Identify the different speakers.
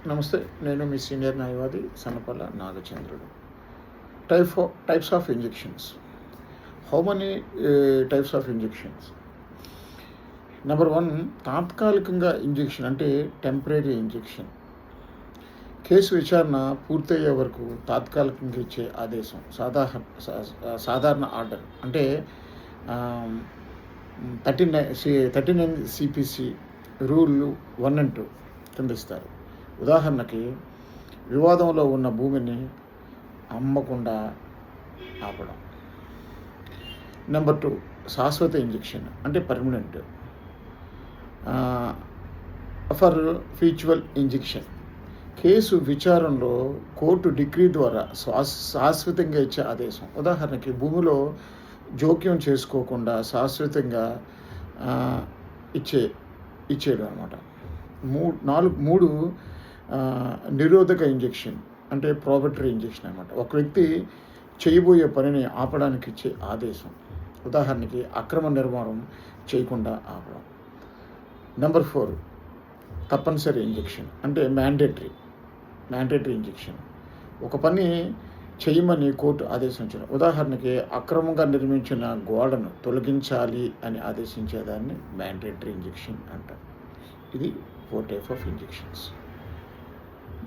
Speaker 1: నమస్తే. నేను మీ సీనియర్ న్యాయవాది Sannapalla Nagachandrudu. Types of injections. How many types of injections? Number 1, తాత్కాలికంగా ఇంజెక్షన్ అంటే టెంపరరీ ఇంజెక్షన్. కేసు విచారణ పూర్తయ్యే వరకు తాత్కాలికంగా ఇచ్చే ఆదేశం. సాధారణ ఆర్డర్ అంటే 39 CPC రూల్ 1 and 2 కింద ఇస్తారు. ఉదాహరణకి వివాదంలో ఉన్న భూమిని అమ్మకుండా ఆపడం. నెంబర్ 2, శాశ్వత ఇంజెక్షన్ అంటే పర్మనెంట్. ఫర్ ఫ్యూచువల్ ఇంజెక్షన్, కేసు విచారణలో కోర్టు డిగ్రీ ద్వారా శాశ్వతంగా ఇచ్చే ఆదేశం. ఉదాహరణకి భూమిలో జోక్యం చేసుకోకుండా శాశ్వతంగా ఇచ్చేయడం అనమాట. 3 నిరోధక ఇంజెక్షన్ అంటే ప్రోబటరీ ఇంజెక్షన్ అనమాట. ఒక వ్యక్తి చేయబోయే పనిని ఆపడానికి ఇచ్చే ఆదేశం. ఉదాహరణకి అక్రమ నిర్మాణం చేయకుండా ఆపడం. నెంబర్ 4, తప్పనిసరి ఇంజెక్షన్ అంటే మ్యాండేటరీ ఇంజెక్షన్. ఒక పని చేయమని కోర్టు ఆదేశించడం. ఉదాహరణకి అక్రమంగా నిర్మించిన గోడను తొలగించాలి అని ఆదేశించేదాన్ని మ్యాండేటరీ ఇంజెక్షన్ అంటారు. ఇది 4 types ఆఫ్ ఇంజెక్షన్స్.